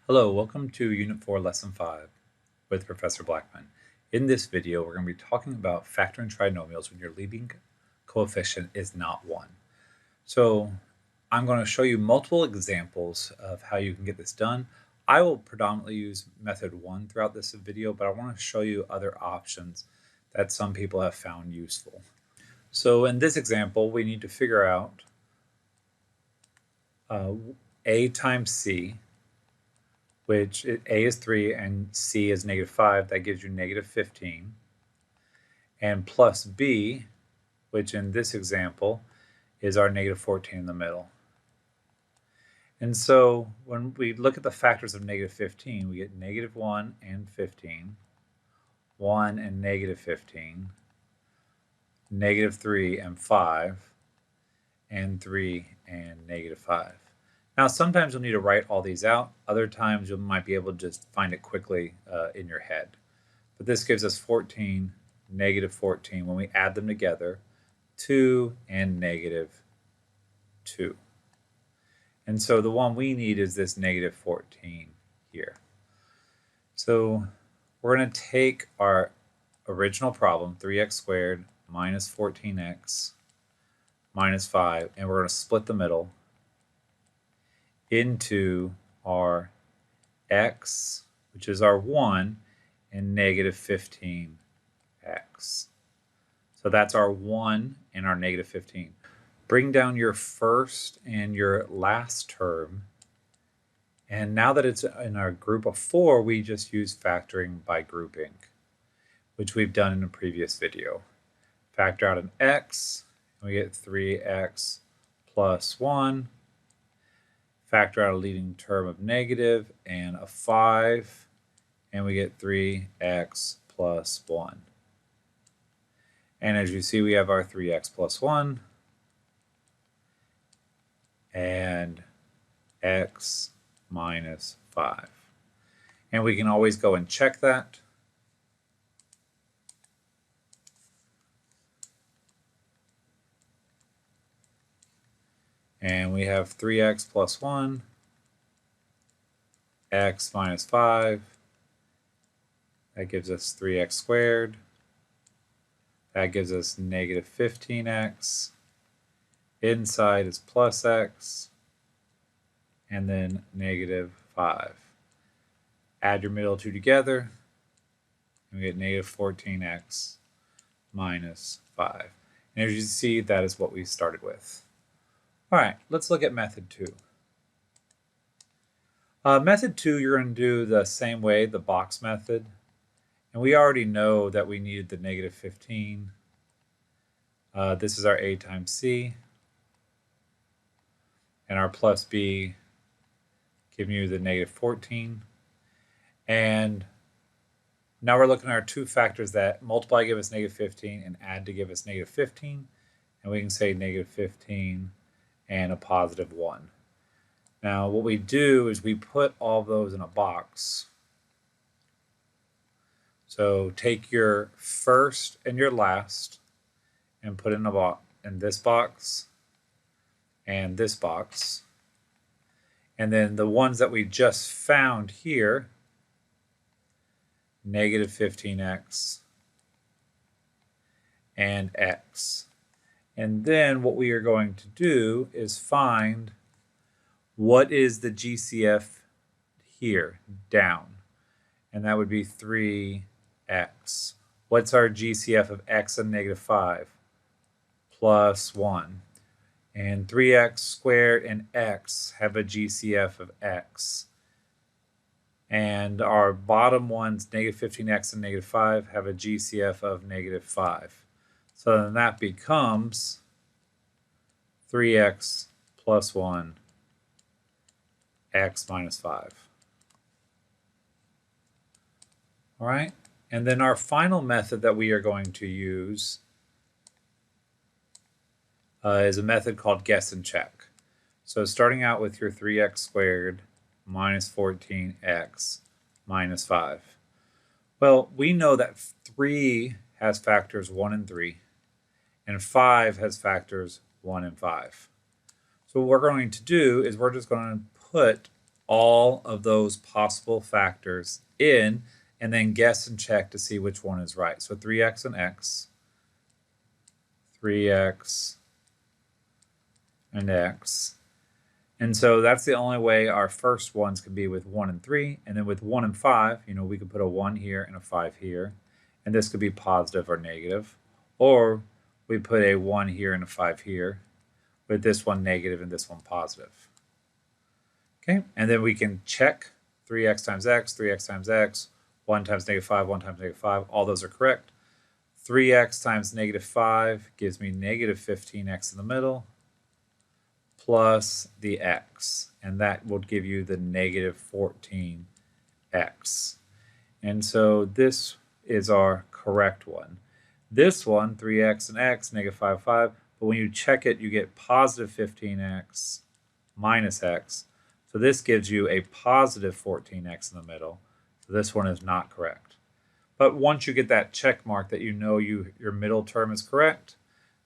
Hello, welcome to Unit 4, Lesson 5 with Professor Blackman. In this video, we're going to be talking about factoring trinomials when your leading coefficient is not 1. So I'm going to show you multiple examples of how you can get this done. I will predominantly use method 1 throughout this video, but I want to show you other options that some people have found useful. So in this example, we need to figure out A times C, which A is 3 and C is -5, that gives you -15. And plus B, which in this example is our -14 in the middle. And so when we look at the factors of -15, we get -1 and 15, 1 and -15, -3 and 5, and 3 and -5. Now, sometimes you'll need to write all these out. Other times you might be able to just find it quickly in your head. But this gives us 14, -14 when we add them together, 2 and -2. And so the one we need is this -14 here. So we're going to take our original problem, 3x squared minus 14x minus 5, and we're going to split the middle into our x, which is our 1, and -15x. So that's our 1 and our -15. Bring down your first and your last term. And now that it's in our group of 4, we just use factoring by grouping, which we've done in a previous video. Factor out an x, and we get 3x plus 1. Factor out a leading term of negative and a 5, and we get 3x plus 1. And as you see, we have our 3x plus 1 and x minus 5. And we can always go and check that. And we have 3x plus 1, x minus 5. That gives us 3x squared. That gives us -15x. Inside is plus x. And then -5. Add your middle two together, and we get -14x minus 5. And as you see, that is what we started with. All right, let's look at method 2. Method 2, you're going to do the same way, the box method. And we already know that we needed the -15. This is our A times C. And our plus B giving you the -14. And now we're looking at our two factors that multiply to give us -15 and add to give us -15. And we can say -15 and a positive 1. Now what we do is we put all those in a box. So take your first and your last and put in this box and this box. And then the ones that we just found here, -15x and x. And then what we are going to do is find what is the GCF here, down. And that would be 3x. What's our GCF of x and -5? Plus 1. And 3x squared and x have a GCF of x. And our bottom ones, -15x and -5, have a GCF of -5. So then that becomes 3x plus 1, x minus 5. All right, and then our final method that we are going to use is a method called guess and check. So starting out with your 3x squared minus 14x minus 5. Well, we know that 3 has factors 1 and 3. And 5 has factors 1 and 5. So what we're going to do is we're just going to put all of those possible factors in and then guess and check to see which one is right. So 3x and x, 3x and x. And so that's the only way our first ones could be with 1 and 3. And then with 1 and 5, we could put a 1 here and a 5 here. And this could be positive or negative. Or we put a 1 here and a 5 here, with this one negative and this one positive. Okay, and then we can check 3x times x, 3x times x, 1 times negative 5, 1 times negative 5. All those are correct. 3x times negative 5 gives me negative 15x in the middle, plus the x, and that will give you the negative 14x. And so this is our correct one. This one, 3x and x, negative 5, 5, but when you check it, you get positive 15x minus x. So this gives you a positive 14x in the middle. So this one is not correct. But once you get that check mark that you know your middle term is correct,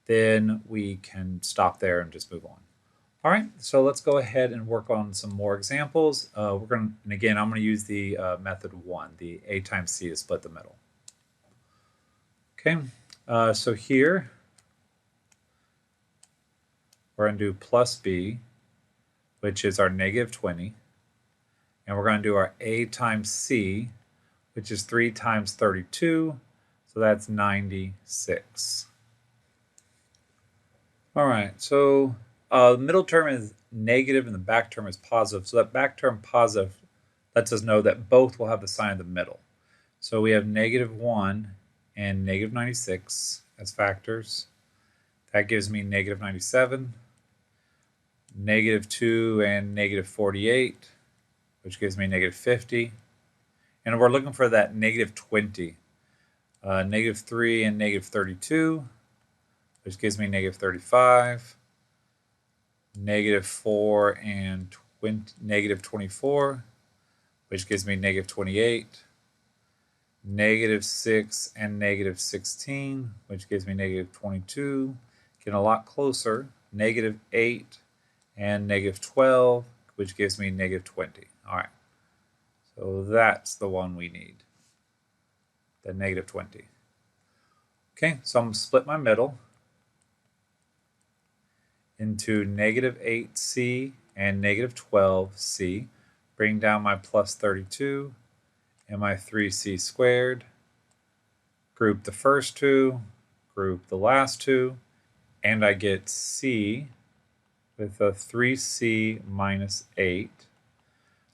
then we can stop there and just move on. All right, so let's go ahead and work on some more examples. And again, I'm going to use the method 1, the a times c to split the middle. Okay, so here we're going to do plus b, which is our negative 20. And we're going to do our a times c, which is 3 times 32. So that's 96. All right, so the middle term is negative and the back term is positive. So that back term positive lets us know that both will have the sign of the middle. So we have negative 1 and negative 96 as factors. That gives me negative 97, negative 2 and negative 48, which gives me negative 50. And we're looking for that negative 20. Negative 3 and negative 32, which gives me negative 35. Negative 4 and negative 24, which gives me negative 28. Negative 6 and negative 16, which gives me negative 22. Getting a lot closer. Negative 8 and negative 12, which gives me negative 20. All right. So that's the one we need, the negative 20. Okay, so I'm going to split my middle into negative 8c and negative 12c, bring down my plus 32 and my 3c squared, group the first two, group the last two, and I get c with a 3c minus 8.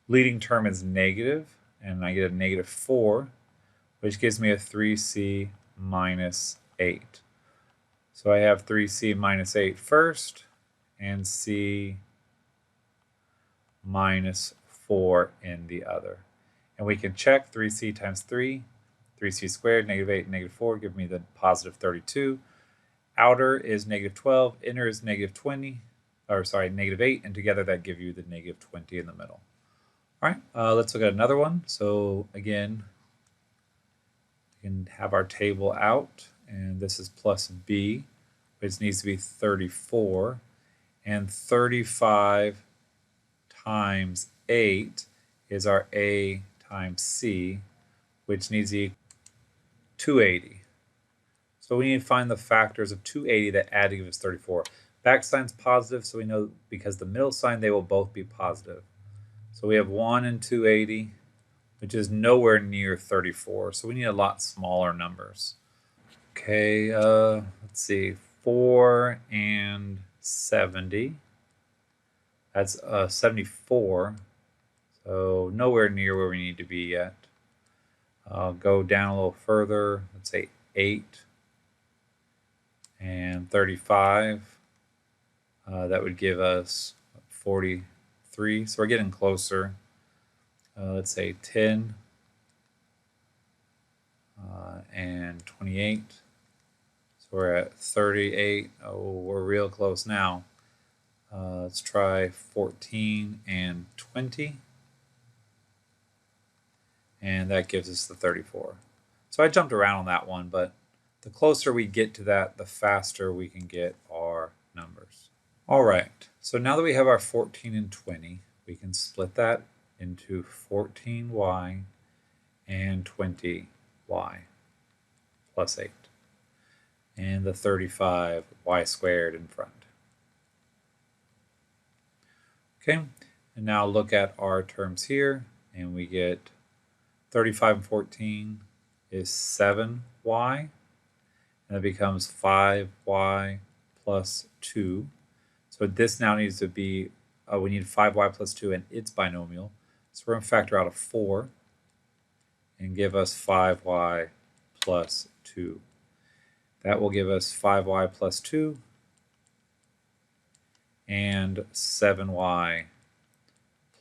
Leading term is negative, and I get a negative 4, which gives me a 3c minus 8. So I have 3c minus 8 first, and c minus 4 in the other. And we can check 3c times 3, 3c squared, negative 8, negative 4, give me the positive 32. Outer is negative 12, inner is negative 20, negative 8, and together that give you the negative 20 in the middle. All right, let's look at another one. So again, we can have our table out, and this is plus b, which needs to be 34. And 35 times 8 is our a times c, which needs to equal 280. So we need to find the factors of 280 that add to give us 34. Back sign's positive, so we know because the middle sign, they will both be positive. So we have 1 and 280, which is nowhere near 34. So we need a lot smaller numbers. Okay, let's see, 4 and 70. That's 74. So nowhere near where we need to be yet. I'll go down a little further. Let's say 8 and 35. That would give us 43. So we're getting closer. Let's say 10 and 28. So we're at 38. Oh, we're real close now. Let's try 14 and 20. And that gives us the 34. So I jumped around on that one, but the closer we get to that, the faster we can get our numbers. All right, so now that we have our 14 and 20, we can split that into 14y and 20y plus 8. And the 35y squared in front. Okay, and now look at our terms here, and we get 35 and 14 is 7y, and it becomes 5y plus 2. So this now needs to be, we need 5y plus 2 and its binomial. So we're going to factor out a 4 and give us 5y plus 2. That will give us 5y plus 2 and 7y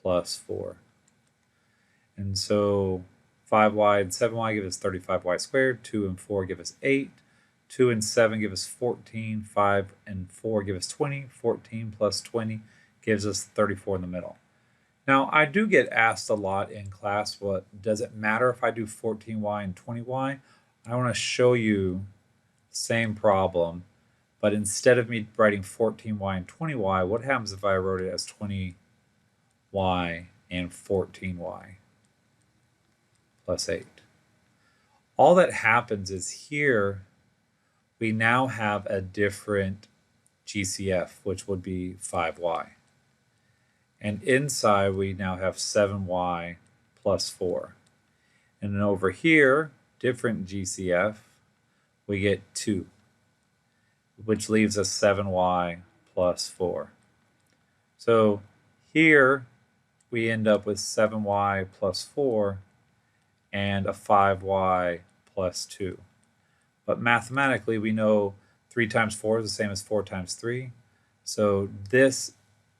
plus 4. And so 5y and 7y give us 35y squared, 2 and 4 give us 8, 2 and 7 give us 14, 5 and 4 give us 20, 14 plus 20 gives us 34 in the middle. Now, I do get asked a lot in class, what does it matter if I do 14y and 20y? I want to show you the same problem, but instead of me writing 14y and 20y, what happens if I wrote it as 20y and 14y plus 8? All that happens is here we now have a different GCF, which would be 5y. And inside we now have 7y plus 4. And then over here, different GCF, we get 2, which leaves us 7y plus 4. So here we end up with 7y plus 4 and a 5y plus 2. But mathematically, we know 3 times 4 is the same as 4 times 3. So these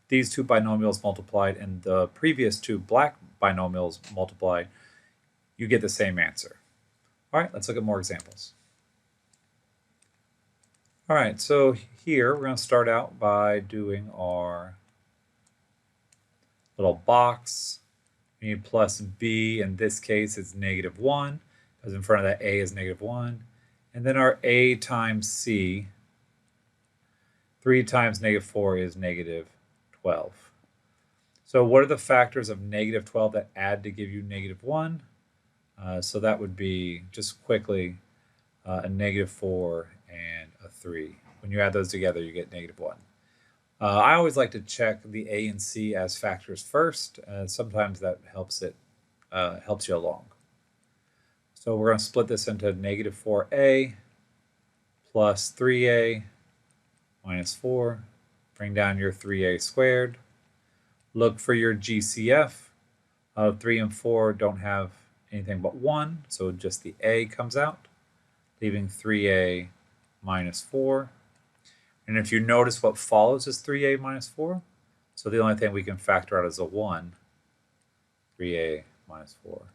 two binomials multiplied and the previous two black binomials multiplied, you get the same answer. All right, let's look at more examples. All right, so here we're going to start out by doing our little box. We need plus b. In this case, it's -1, because in front of that a is -1. And then our a times c, 3 times -4 is -12. So what are the factors of -12 that add to give you -1? So that would be, just quickly, a -4 and a 3. When you add those together, you get -1. I always like to check the a and c as factors first. Sometimes that helps you along. So we're going to split this into -4a plus 3a minus 4. Bring down your 3a squared. Look for your GCF. 3 and 4 don't have anything but 1, so just the a comes out, leaving 3a minus 4. And if you notice, what follows is 3a minus 4. So the only thing we can factor out is a 1, 3a minus 4.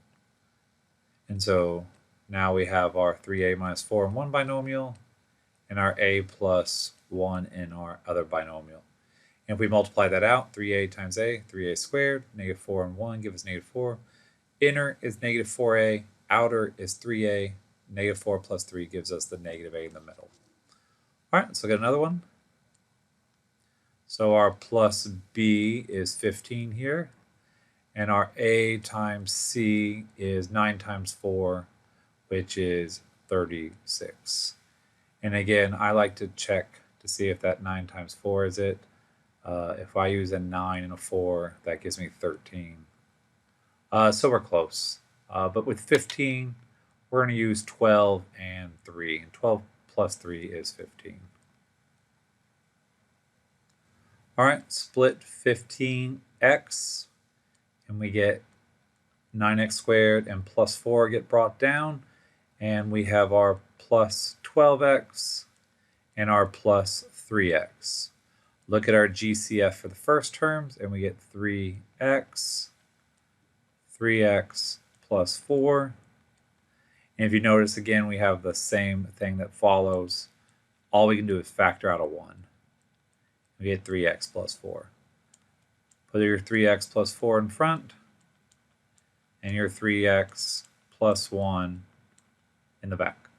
And so now we have our 3a minus 4 in one binomial and our a plus 1 in our other binomial. And if we multiply that out, 3a times a, 3a squared, -4 and 1 give us -4. Inner is -4a, outer is 3a, -4 plus 3 gives us the -a in the middle. All right, let's look at another one. So our plus b is 15 here, and our a times c is 9 times 4, which is 36. And again, I like to check to see if that 9 times 4 is it. If I use a 9 and a 4, that gives me 13. So we're close. But with 15, we're going to use 12 and 3. And 12 plus 3 is 15. All right, split 15x, and we get 9x squared and plus 4 get brought down. And we have our plus 12x and our plus 3x. Look at our GCF for the first terms, and we get 3x plus 4. And if you notice, again, we have the same thing that follows. All we can do is factor out a 1. We get 3x plus 4. Put your 3x plus 4 in front, and your 3x plus 1 in the back.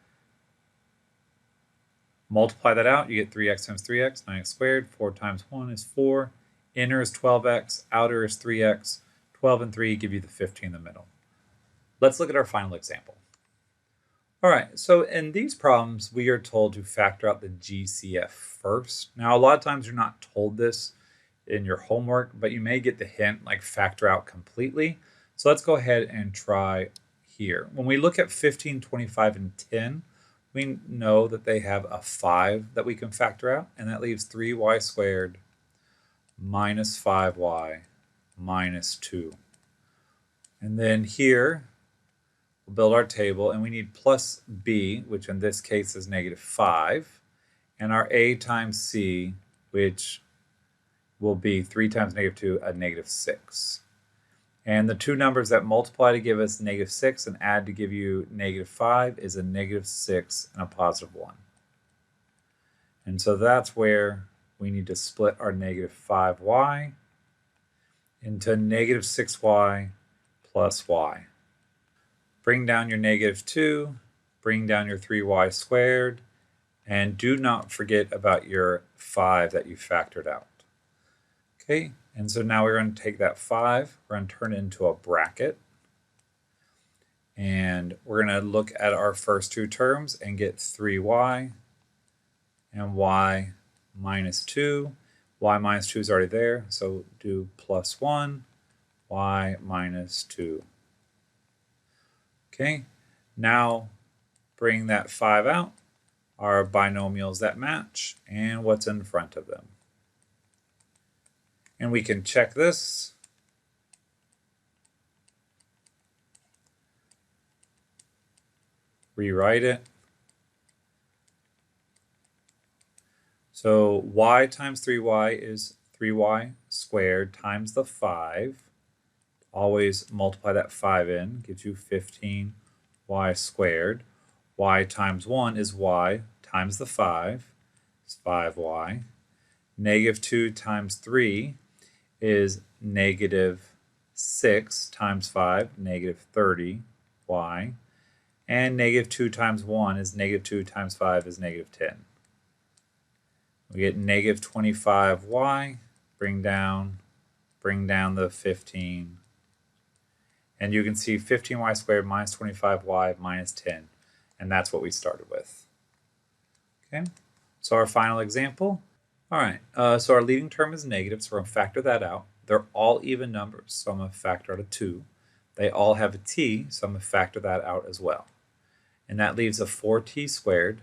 Multiply that out, you get 3x times 3x, 9x squared. 4 times 1 is 4. Inner is 12x, outer is 3x. 12 and 3 give you the 15 in the middle. Let's look at our final example. All right, so in these problems, we are told to factor out the GCF first. Now, a lot of times you're not told this in your homework, but you may get the hint, like factor out completely. So let's go ahead and try here. When we look at 15, 25, and 10, we know that they have a 5 that we can factor out, and that leaves 3y squared minus 5y minus 2. And then here, we'll build our table, and we need plus b, which in this case is -5, and our a times c, which will be 3 times -2, a -6. And the two numbers that multiply to give us -6 and add to give you -5 is a -6 and a +1. And so that's where we need to split our -5y into -6y plus y. Bring down your -2, bring down your 3y squared, and do not forget about your 5 that you factored out. Okay, and so now we're going to take that 5, we're going to turn it into a bracket, and we're going to look at our first two terms and get 3y and y minus 2. Y minus 2 is already there, so do +1, y minus 2. Okay, now bring that 5 out, our binomials that match, and what's in front of them. And we can check this. Rewrite it. So y times 3y is 3y squared times the 5. Always multiply that 5 in, gives you 15y squared. Y times 1 is y times the 5, it's 5y. -2 times 3 is -6 times 5, -30y. And -2 times 1 is -2 times 5 is -10. We get -25y, bring down the 15. And you can see 15y squared minus 25y minus 10. And that's what we started with. Okay, so our final example. All right, so our leading term is negative, so we're going to factor that out. They're all even numbers, so I'm going to factor out a 2. They all have a t, so I'm going to factor that out as well. And that leaves a 4t squared.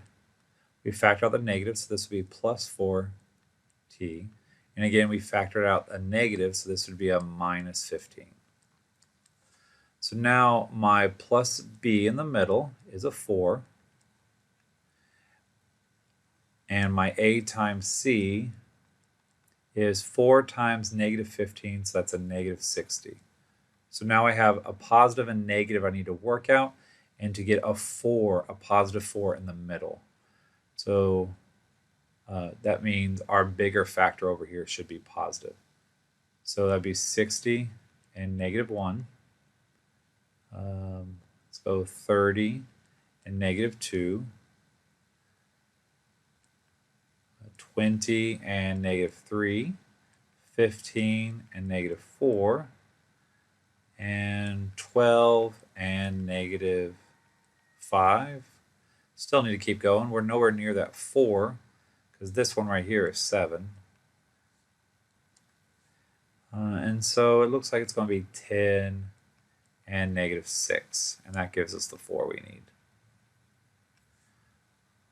We factor out the negative, so this would be plus 4t. And again, we factored out a negative, so this would be a minus 15. So now my plus b in the middle is a 4. And my a times c is 4 times -15, so that's a -60. So now I have a positive and negative I need to work out, and to get a 4, a positive 4 in the middle. So that means our bigger factor over here should be positive. So that'd be 60 and -1. Let's go 30 and -2. 20 and -3. 15 and -4. And 12 and -5. Still need to keep going. We're nowhere near that 4 because this one right here is 7. And so it looks like it's going to be 10 and -6, and that gives us the 4 we need.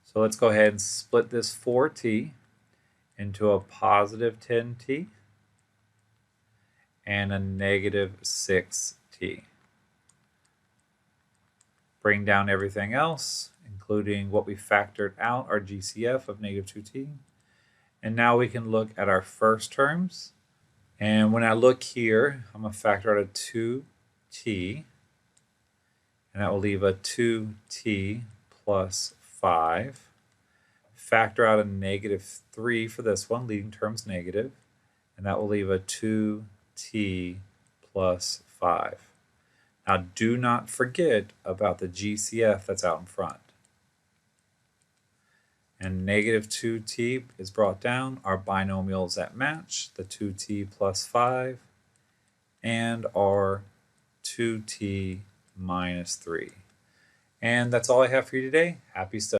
So let's go ahead and split this 4t into a positive 10t and a -6t. Bring down everything else, including what we factored out, our GCF of -2t. And now we can look at our first terms. And when I look here, I'm going to factor out a 2t, and that will leave a 2t plus 5. Factor out a -3 for this one, leading term's negative, and that will leave a 2t plus 5. Now do not forget about the GCF that's out in front. And -2t is brought down, our binomials that match, the 2t plus 5 and our 2t minus 3. And that's all I have for you today. Happy studying.